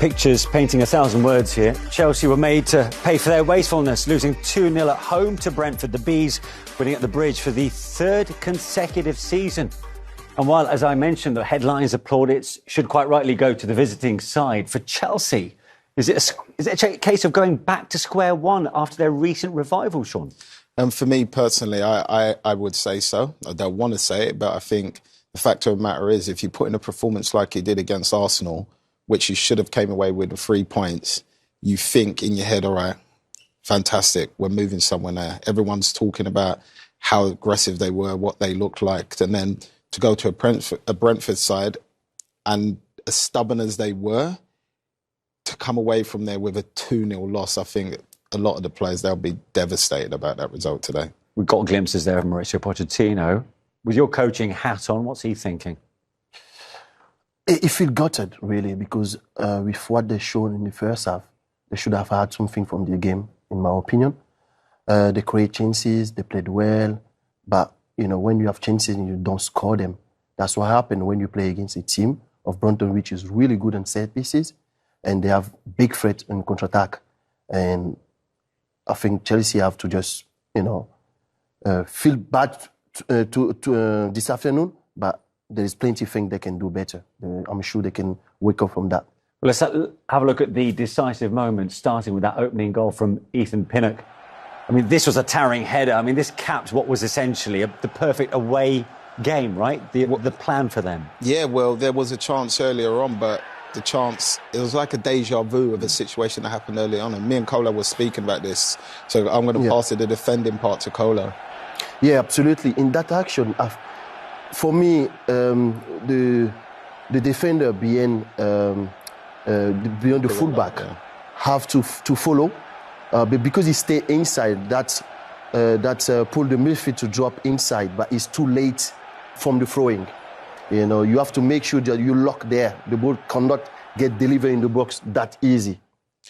pictures painting 1,000 words here. Chelsea were made to pay for their wastefulness, losing 2-0 at home to Brentford. The Bees winning at the Bridge for the third consecutive season. And while, as I mentioned, the headlines of plaudits should quite rightly go to the visiting side, for Chelsea, is it a case of going back to square one after their recent revival, Sean? For me personally, I would say so. I don't want to say it, but I think the fact of the matter is, if you put in a performance like you did against Arsenal, which you should have came away with the 3 points, you think in your head, all right, fantastic, we're moving somewhere there. Everyone's talking about how aggressive they were, what they looked like. And then to go to a Brentford side, and as stubborn as they were, to come away from there with a 2-0 loss, I think a lot of the players, they'll be devastated about that result today. We've got glimpses there of Mauricio Pochettino. With your coaching hat on, what's he thinking? He feels gutted, really, because with what they've shown in the first half, they should have had something from the game, in my opinion. They create chances, they played well, but, you know, when you have chances and you don't score them, that's what happens when you play against a team of Brentford, which is really good on set pieces, and they have big threat in counter-attack. And I think Chelsea have to just, feel bad this afternoon, but there is plenty of things they can do better. I'm sure they can wake up from that. Well, let's have a look at the decisive moment, starting with that opening goal from Ethan Pinnock. I mean, this was a towering header. I mean, this capped what was essentially the perfect away game, right? The plan for them. Yeah, well, there was a chance earlier on, but the chance, it was like a deja vu of a situation that happened earlier on. And me and Kola were speaking about this. So I'm going to pass the defending part to Kola. Yeah, absolutely. In that action, for me, the defender beyond the fullback have to follow, but because he stay inside, that pull the midfield to drop inside, but it's too late from the throwing. You know, you have to make sure that you lock there. The ball cannot get delivered in the box that easy.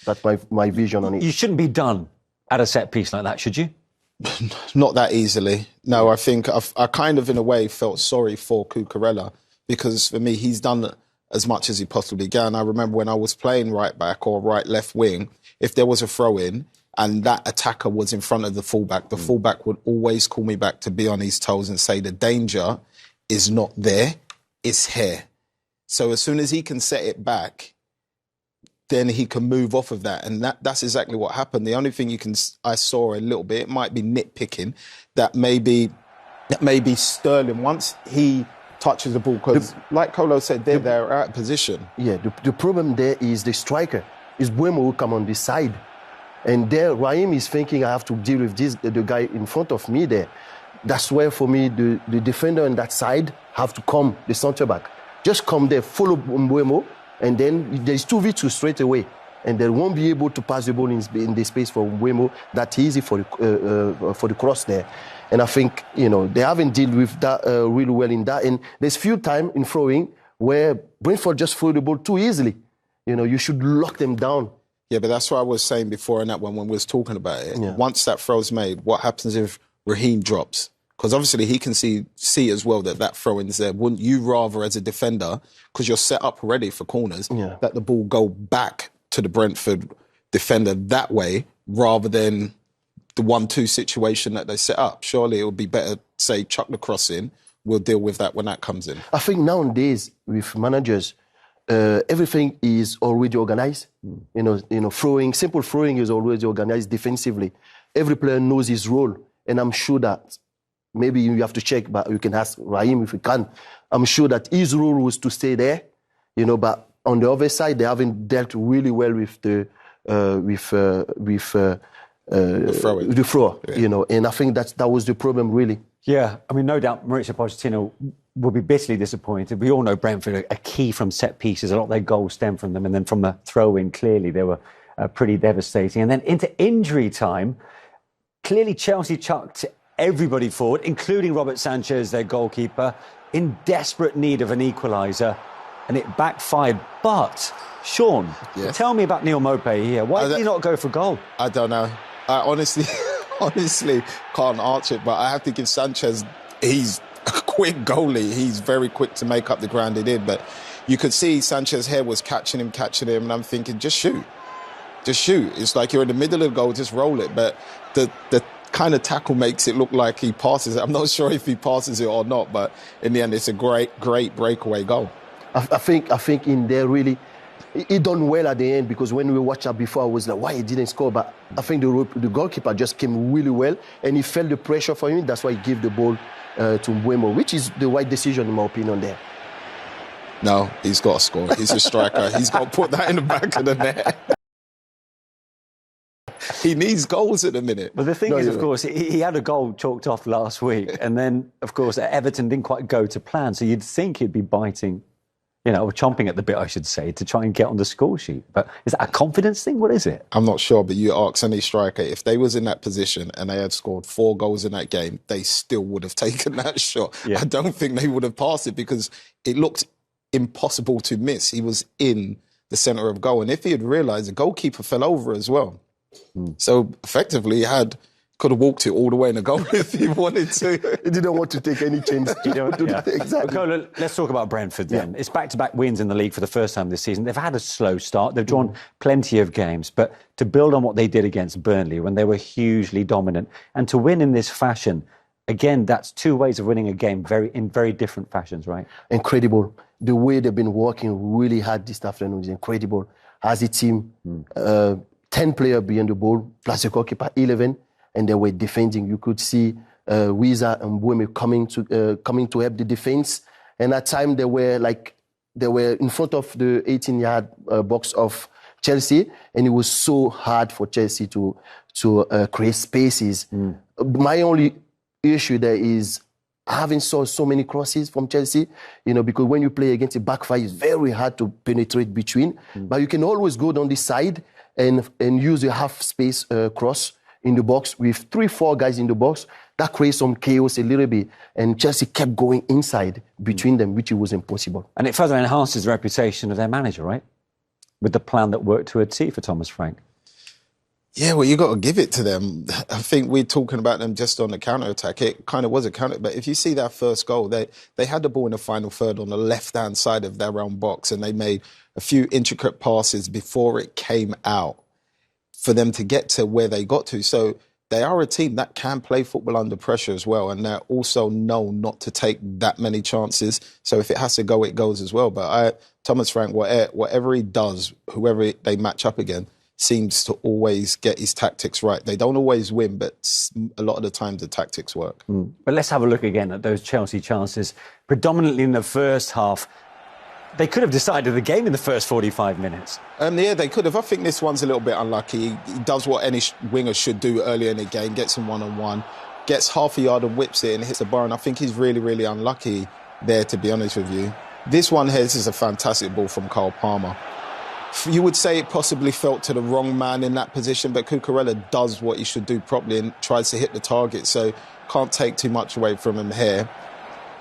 That's my vision on it. You shouldn't be done at a set piece like that, should you? Not that easily. No, I think I kind of, in a way, felt sorry for Cucurella, because for me, he's done as much as he possibly can. I remember when I was playing right back or right left wing, if there was a throw-in and that attacker was in front of the fullback would always call me back to be on his toes and say the danger is not there, it's here. So as soon as he can set it back, then he can move off of that. And that's exactly what happened. The only thing I saw a little bit, it might be nitpicking, that maybe Sterling, once he touches the ball, because like Kolo said, they're out of position. Yeah, the problem there is the striker. Is Mbeumo who come on this side. And there, Raheem is thinking, I have to deal with the guy in front of me there. That's where, for me, the defender on that side have to come, the centre-back. Just come there, follow Mbeumo, and then there's 2v2 straight away. And they won't be able to pass the ball in the space for Mbeumo that easy for the cross there. And I think, they haven't dealt with that really well in that. And there's few times in throwing where Brentford just throw the ball too easily. You should lock them down. Yeah, but that's what I was saying before in that one when we was talking about it. Yeah. Once that throw's made, what happens if Raheem drops? Because obviously he can see as well that throw-in's there. Wouldn't you rather, as a defender, because you're set up already for corners, that the ball go back to the Brentford defender that way rather than the 1-2 situation that they set up? Surely it would be better, say, chuck the cross in. We'll deal with that when that comes in. I think nowadays with managers, everything is already organized. Simple throwing is already organized defensively. Every player knows his role, and I'm sure that maybe you have to check, but you can ask Raheem if you can. I'm sure that his role was to stay there, but on the other side, they haven't dealt really well with the thrower, and I think that was the problem, really. Yeah, I mean, no doubt Mauricio Pochettino will be bitterly disappointed. We all know Brentford are key from set pieces. A lot of their goals stem from them. And then from the throw-in, clearly, they were pretty devastating. And then into injury time, clearly Chelsea chucked everybody forward, including Robert Sanchez, their goalkeeper, in desperate need of an equaliser. And it backfired. But, Sean, tell me about Neal Maupay here. Why did he not go for goal? I don't know. I honestly can't answer it, but I have to give Sanchez, he's a quick goalie. He's very quick to make up the ground he did, but you could see Sanchez's hair was catching him, and I'm thinking, just shoot. It's like you're in the middle of the goal, just roll it. But the kind of tackle makes it look like he passes it. I'm not sure if he passes it or not, but in the end, it's a great breakaway goal. I think in there really, he done well at the end, because when we watched that before, I was like, why he didn't score? But I think the goalkeeper just came really well, and he felt the pressure for him. That's why he gave the ball to Mbeumo, which is the right decision in my opinion there. No, he's got to score. He's a striker. He's got to put that in the back of the net. He needs goals at the minute. But the thing is, of course, he had a goal chalked off last week, and then, of course, Everton didn't quite go to plan. So you'd think he'd be biting, or chomping at the bit, I should say, to try and get on the score sheet. But is that a confidence thing? What is it? I'm not sure, but you ask any striker, if they was in that position and they had scored 4 goals in that game, they still would have taken that shot. Yeah. I don't think they would have passed it, because it looked impossible to miss. He was in the centre of goal. And if he had realised, the goalkeeper fell over as well. So effectively, he could have walked it all the way in the goal if he wanted to. He didn't want to take any chance. Exactly. Cola, let's talk about Brentford then. Yeah. It's back-to-back wins in the league for the first time this season. They've had a slow start. They've drawn plenty of games. But to build on what they did against Burnley when they were hugely dominant, and to win in this fashion, again, that's 2 ways of winning a game in very different fashions, right? Incredible. The way they've been working really hard this afternoon is incredible. As a team, 10 players behind the ball, plus the goalkeeper, 11, and they were defending. You could see Wiza and Mbeumo coming to help the defense. And at times they were in front of the 18-yard box of Chelsea, and it was so hard for Chelsea to create spaces. My only issue there is having saw so many crosses from Chelsea, because when you play against a back five, it's very hard to penetrate between. But you can always go down the side and use a half space cross in the box with 3-4 guys in the box. That creates some chaos a little bit. And Chelsea kept going inside between them, which was impossible. And it further enhances the reputation of their manager, right? With the plan that worked to a T for Thomas Frank. Yeah, well, you got to give it to them. I think we're talking about them just on the counter-attack. It kind of was a counter, but if you see that first goal, they had the ball in the final third on the left-hand side of their own box, and they made a few intricate passes before it came out for them to get to where they got to. So they are a team that can play football under pressure as well, and they're also known not to take that many chances. So if it has to go, it goes as well. But Thomas Frank, whatever he does, whoever they match up against, seems to always get his tactics right. They don't always win, but a lot of the time the tactics work. But let's have a look again at those Chelsea chances. Predominantly in the first half, they could have decided the game in the first 45 minutes. Yeah, they could have. I think this one's a little bit unlucky. He does what any winger should do earlier in the game, gets him one-on-one, gets half a yard and whips it and hits the bar. And I think he's really, really unlucky there, to be honest with you. This one here, this is a fantastic ball from Cole Palmer. You would say it possibly felt to the wrong man in that position, but Cucurella does what he should do properly and tries to hit the target, so can't take too much away from him here.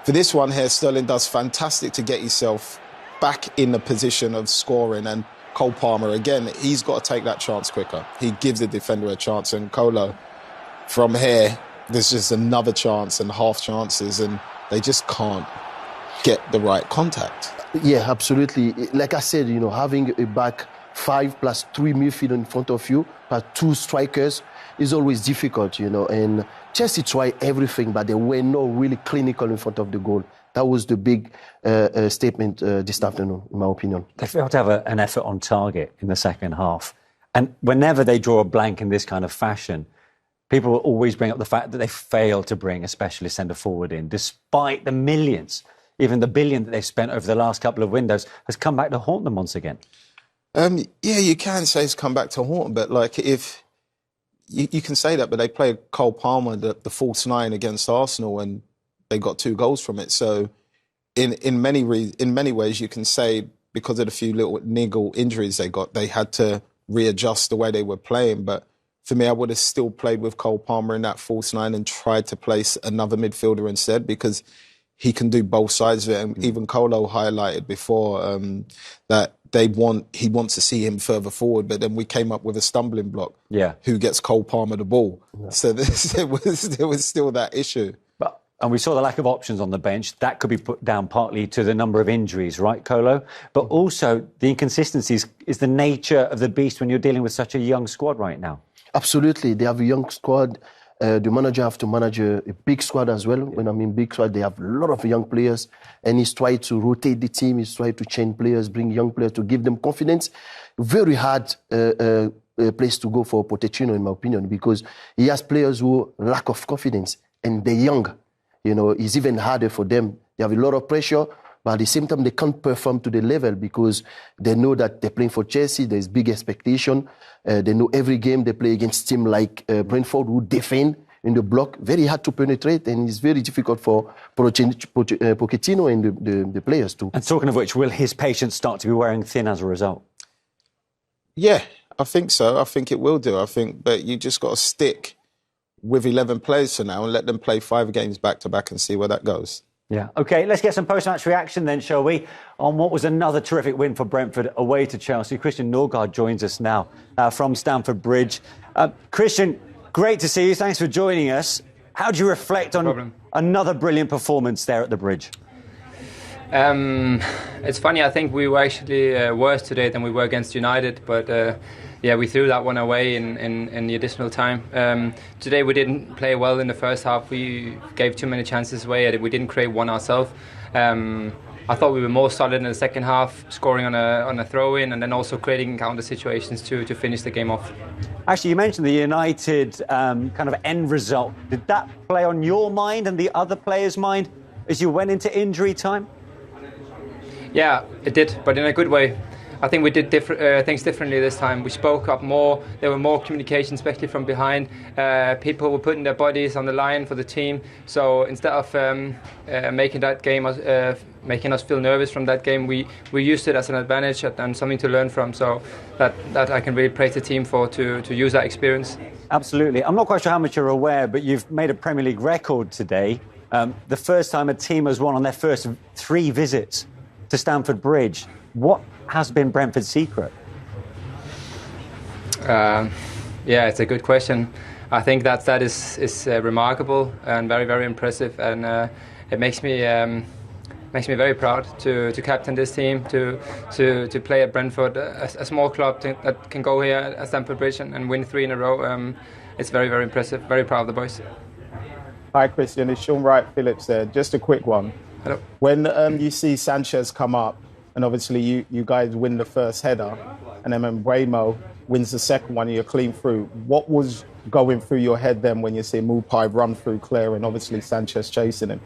For this one here, Sterling does fantastic to get himself back in the position of scoring, and Cole Palmer, again, he's got to take that chance quicker. He gives the defender a chance, and Colo, from here, there's just another chance and half chances, and they just can't get the right contact. Yeah, absolutely. Like I said, having a back five plus 3 midfield in front of you, plus 2 strikers is always difficult, And Chelsea tried everything, but they were not really clinical in front of the goal. That was the big statement this afternoon, in my opinion. They failed to have an effort on target in the second half. And whenever they draw a blank in this kind of fashion, people will always bring up the fact that they failed to bring a specialist centre-forward in, despite the millions. Even the billion that they've spent over the last couple of windows has come back to haunt them once again. Yeah, you can say it's come back to haunt them, but if you can say that, but they played Cole Palmer, the false 9 against Arsenal, and they got 2 goals from it. So in many ways, you can say because of the few little niggle injuries they got, they had to readjust the way they were playing. But for me, I would have still played with Cole Palmer in that false 9 and tried to place another midfielder instead, because he can do both sides of it. And even Colo highlighted before that he wants to see him further forward, but then we came up with a stumbling block. Yeah. Who gets Cole Palmer the ball? Yeah. So there was still that issue. But and we saw the lack of options on the bench. That could be put down partly to the number of injuries, right, Kolo? But also the inconsistencies is the nature of the beast when you're dealing with such a young squad right now. Absolutely. They have a young squad. The manager have to manage a big squad as well. When I mean big squad, they have a lot of young players, and he's tried to rotate the team. He's tried to change players, bring young players to give them confidence. Very hard place to go for Pochettino, in my opinion, because he has players who lack of confidence, and they're young. You know, it's even harder for them. They have a lot of pressure, but at the same time, they can't perform to the level because they know that they're playing for Chelsea. There's big expectation. They know every game they play against team like Brentford, who defend in the block. Very hard to penetrate, and it's very difficult for Pochettino and the players too. And talking of which, will his patience start to be wearing thin as a result? Yeah, I think so. I think it will do. I think, but you just got to stick with 11 players for now and let them play 5 games back to back and see where that goes. Yeah. OK, let's get some post-match reaction then, shall we, on what was another terrific win for Brentford away to Chelsea. Christian Nørgaard joins us now from Stamford Bridge. Christian, great to see you. Thanks for joining us. How do you reflect on another brilliant performance there at the Bridge? It's funny, I think we were actually worse today than we were against United, but yeah, we threw that one away in the additional time. Today we didn't play well in the first half. We gave too many chances away. We didn't create one ourselves. I thought we were more solid in the second half, scoring on a throw-in and then also creating counter situations to finish the game off. Actually, you mentioned the United kind of end result. Did that play on your mind and the other players' mind as you went into injury time? Yeah, it did, but in a good way. I think we did things differently this time. We spoke up more. There were more communication, especially from behind. People were putting their bodies on the line for the team. So instead of making us feel nervous from that game, we used it as an advantage and something to learn from. So that I can really praise the team for to use that experience. Absolutely. I'm not quite sure how much you're aware, but you've made a Premier League record today. The first time a team has won on their first 3 visits to Stamford Bridge. What has been Brentford's secret? Yeah, it's a good question. I think that is remarkable and very, very impressive, and it makes me very proud to captain this team, to play at Brentford, a small club that can go here at Stamford Bridge and win 3 in a row. It's very, very impressive. Very proud of the boys. Hi, Christian. It's Sean Wright-Phillips there. Just a quick one. Hello. When you see Sanchez come up, and obviously you guys win the first header, and then Mbeumo wins the second one and you're clean through, what was going through your head then when you see Maupay run through Claire and obviously Sanchez chasing him?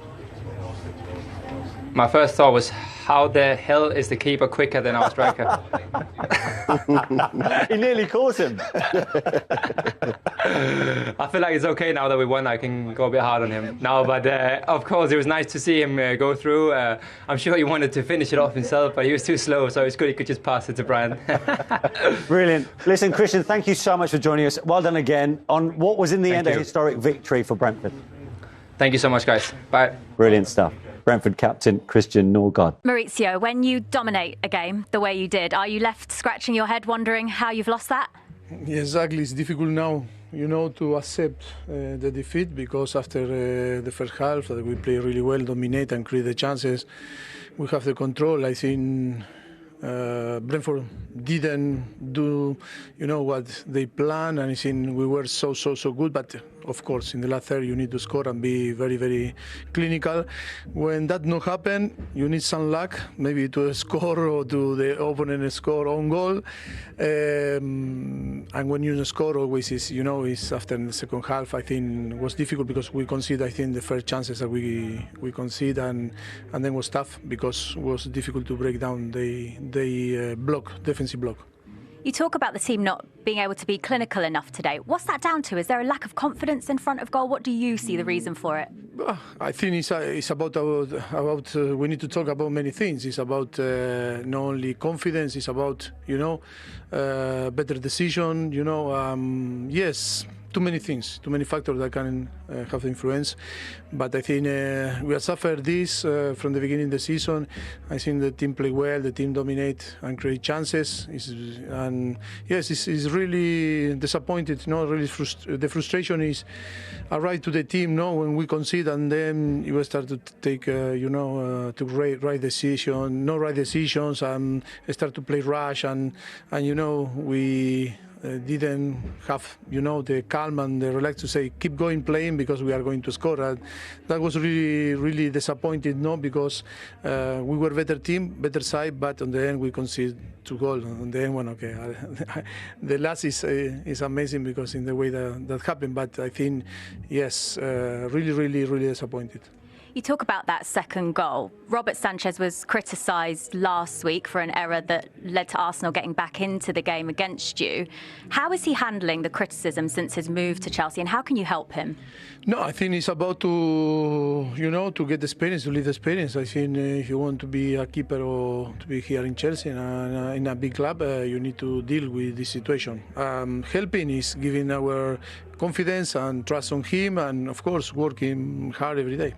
My first thought was, how the hell is the keeper quicker than our striker? He nearly caught him. I feel like it's okay now that we won. I can go a bit hard on him now, but of course it was nice to see him go through. I'm sure he wanted to finish it off himself, but he was too slow, so it's good he could just pass it to Bryan. Brilliant. Listen, Christian, thank you so much for joining us. Well done again on what was in the end a historic victory for Brentford. Thank you so much, guys. Bye. Brilliant stuff. Brentford captain Christian Nørgaard. Mauricio, when you dominate a game the way you did, are you left scratching your head wondering how you've lost that? Yeah, exactly. It's difficult now, to accept the defeat, because after the first half that we play really well, dominate and create the chances, we have the control. I think Brentford didn't do, what they planned, and I think we were so good. But of course, in the last third, you need to score and be very, very clinical. When that not happen, you need some luck, maybe to score or to the opponent score own goal. And when you score, always is after the second half. I think it was difficult because we conceded, I think, the first chances that we conceded, and then was tough because it was difficult to break down the defensive block. You talk about the team not being able to be clinical enough today. What's that down to? Is there a lack of confidence in front of goal? What do you see the reason for it? I think it's about we need to talk about many things. It's about not only confidence, it's about, better decision, yes. too many things, too many factors that can have influence. But I think we have suffered this from the beginning of the season. I think the team play well, the team dominate and create chances. And yes, it's really disappointed. Really the frustration is arrive to the team. When we concede and then you will start to take, to right decision, no right decisions, and start to play rush, and we didn't have, the calm and the relax to say keep going playing because we are going to score. And that was really, really disappointed, because we were better team, better side, but on the end we conceded 2 goals. On the end, the last is amazing because in the way that happened. But I think, yes, really, really, really disappointed. You talk about that second goal. Robert Sanchez was criticised last week for an error that led to Arsenal getting back into the game against you. How is he handling the criticism since his move to Chelsea, and how can you help him? No, I think it's about to get the experience, to live the experience. I think if you want to be a keeper or to be here in Chelsea and in a big club, you need to deal with this situation. Helping is giving our confidence and trust on him, and of course working hard every day.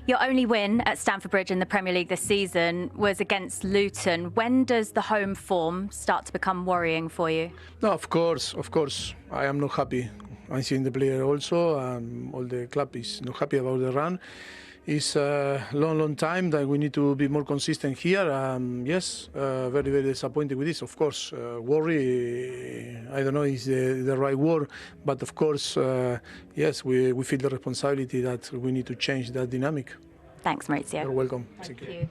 Your only win at Stamford Bridge in the Premier League this season was against Luton. When does the home form start to become worrying for you? No, of course. I am not happy. I think the player also, all the club is not happy about the run. It's a long time that we need to be more consistent here. Yes, very, very disappointed with this. Of course, worry, I don't know is the right word, but of course, yes, we feel the responsibility that we need to change that dynamic. Thanks, Mauricio. You're welcome. Thank you.